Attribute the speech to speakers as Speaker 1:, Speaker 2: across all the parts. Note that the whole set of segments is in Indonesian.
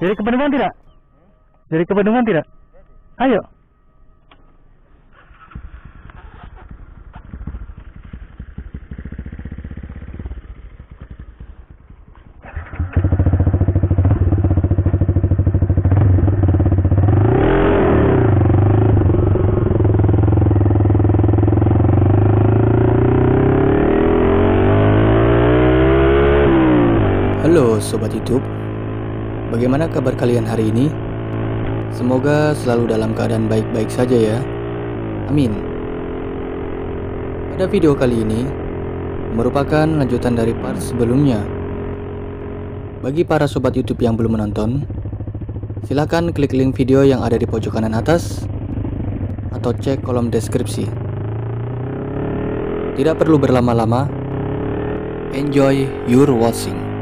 Speaker 1: Jadi ke Bandungan tidak? Jadi ke Bandungan tidak? Ayo.
Speaker 2: Halo Sobat YouTube, bagaimana kabar kalian hari ini? Semoga selalu dalam keadaan baik-baik saja ya. Amin. Pada video kali ini merupakan lanjutan dari part sebelumnya. Bagi para Sobat YouTube yang belum menonton, silakan klik link video yang ada di pojok kanan atas atau cek kolom deskripsi. Tidak perlu berlama-lama, enjoy your watching.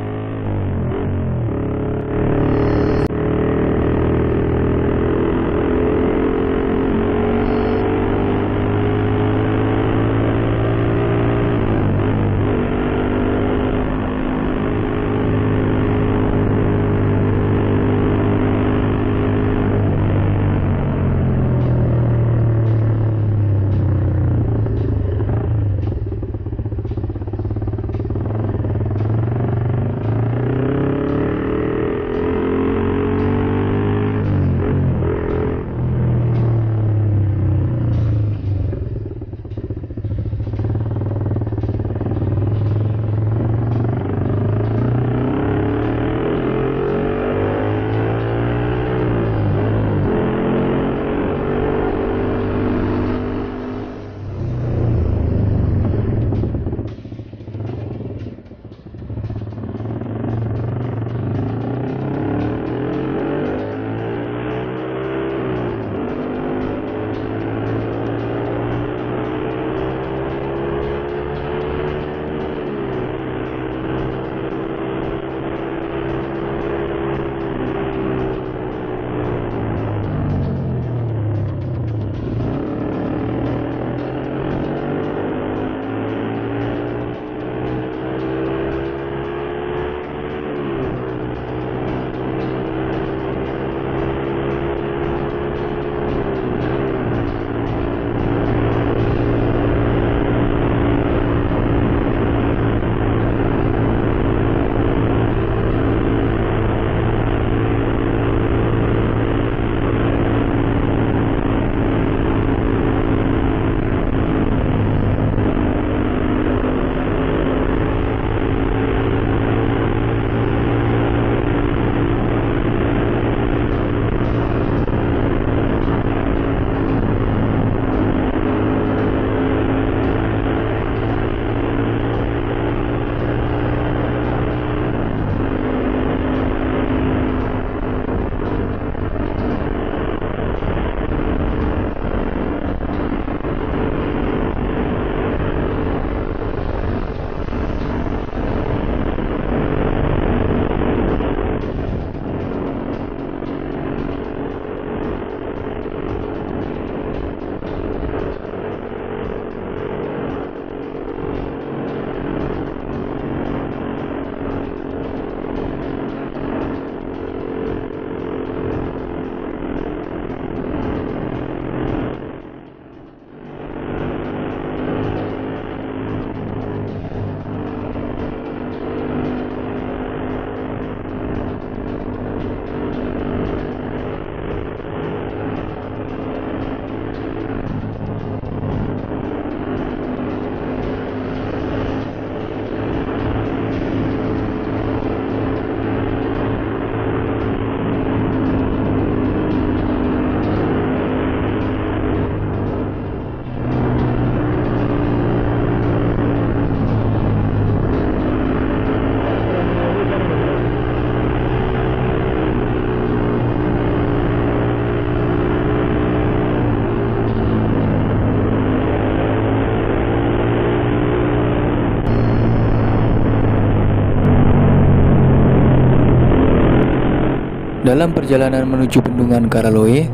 Speaker 2: Dalam perjalanan menuju bendungan Karaloe,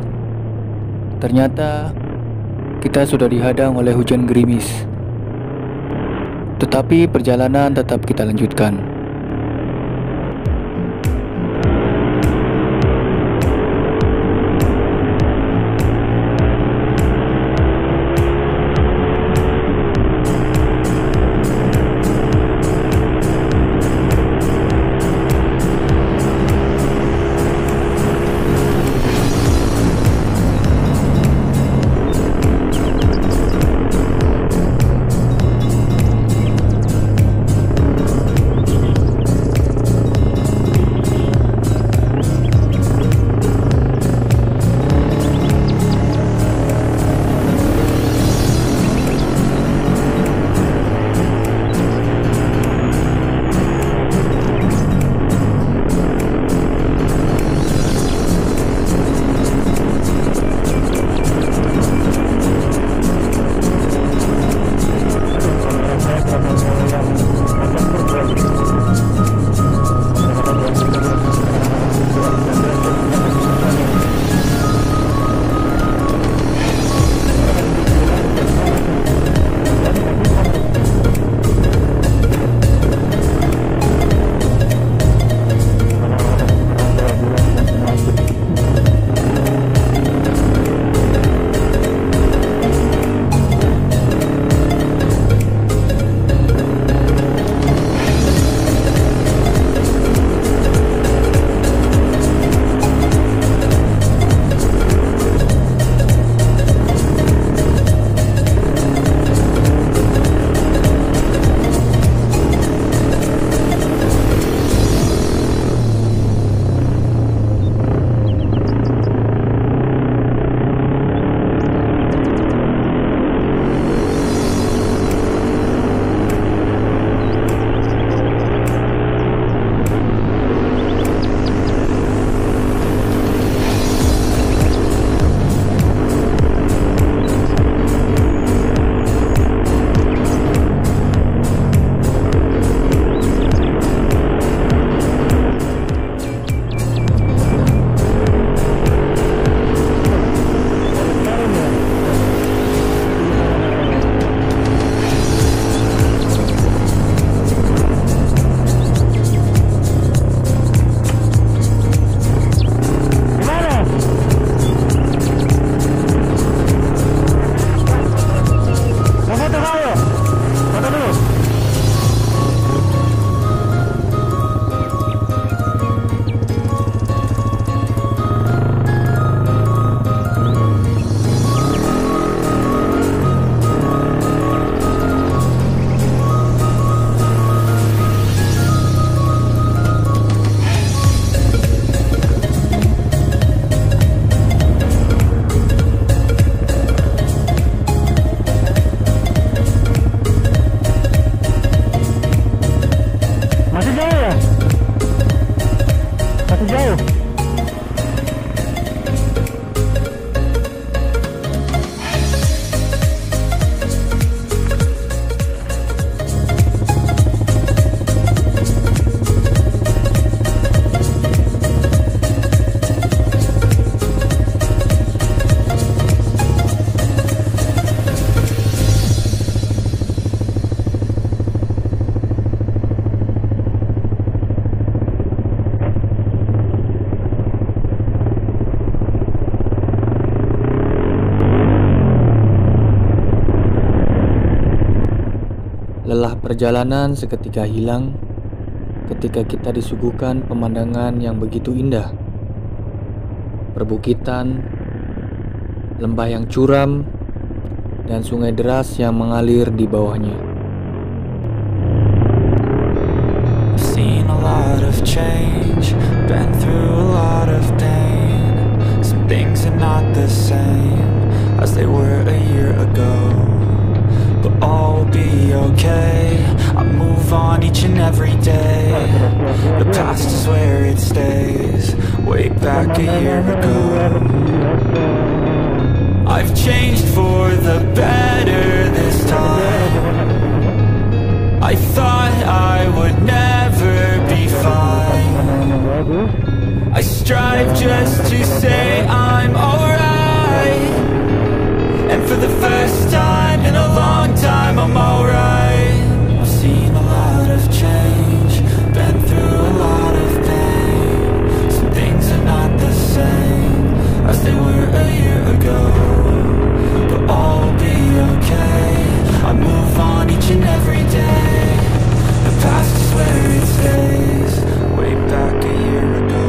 Speaker 2: ternyata kita sudah dihadang oleh hujan gerimis. Tetapi perjalanan tetap kita lanjutkan. Lelah perjalanan seketika hilang ketika kita disuguhkan pemandangan yang begitu indah. Perbukitan, lembah yang curam, dan sungai deras yang mengalir di bawahnya.
Speaker 3: Seen a lot of change, been through a lot of pain. Some things are not the same as they were a year ago, but all will be okay. I move on each and every day. The past is where it stays, way back a year ago. I've changed for the better this time. I thought I would never be fine. I strive just to say I'm alright, and for the first time in a long time I'm alright. I've seen a lot of change, been through a lot of pain. Some things are not the same as they were a year ago, but all will be okay. I move on each and every day. The past is where it stays, way back a year ago.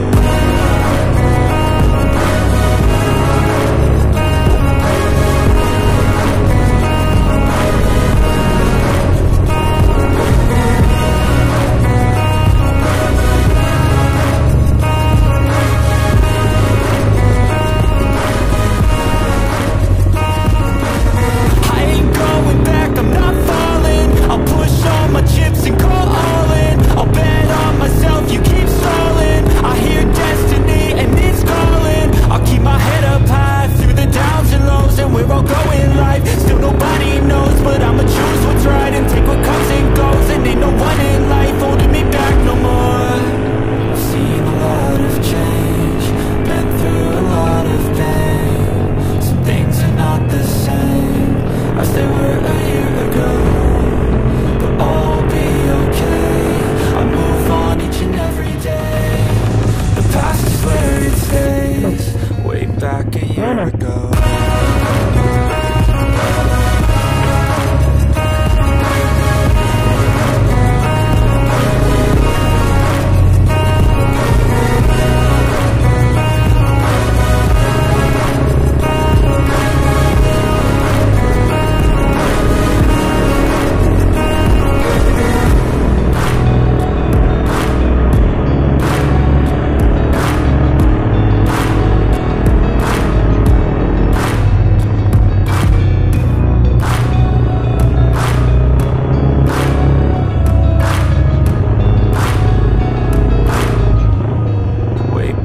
Speaker 3: Back a year ago.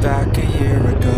Speaker 3: Back a year ago.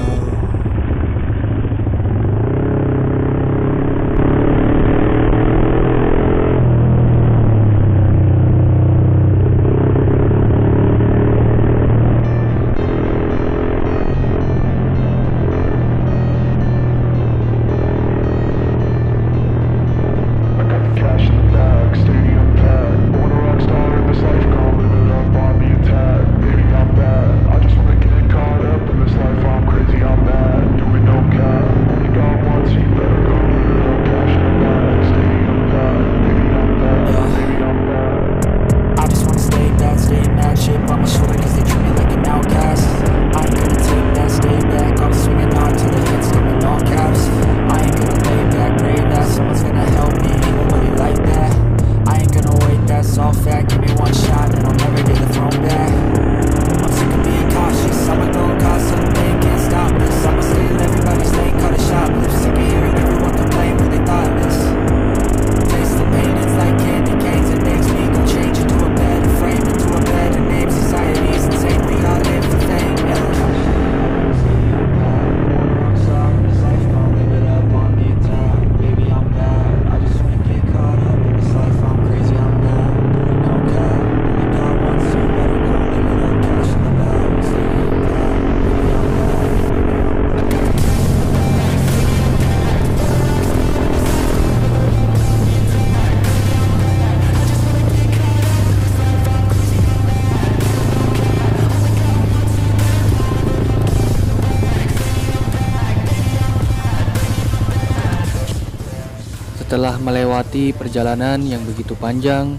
Speaker 2: Setelah melewati perjalanan yang begitu panjang,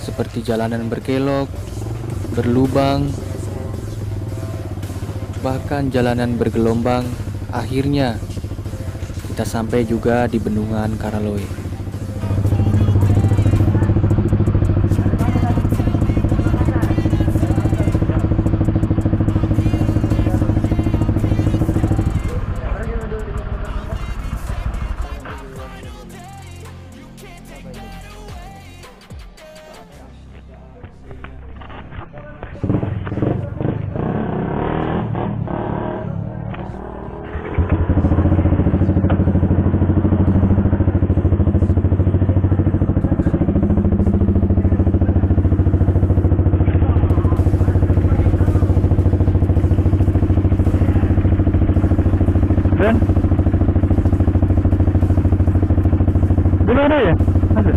Speaker 2: seperti jalanan berkelok, berlubang, bahkan jalanan bergelombang. Akhirnya kita sampai juga di bendungan Karaloe.
Speaker 1: Dan belum ada ya? Ada.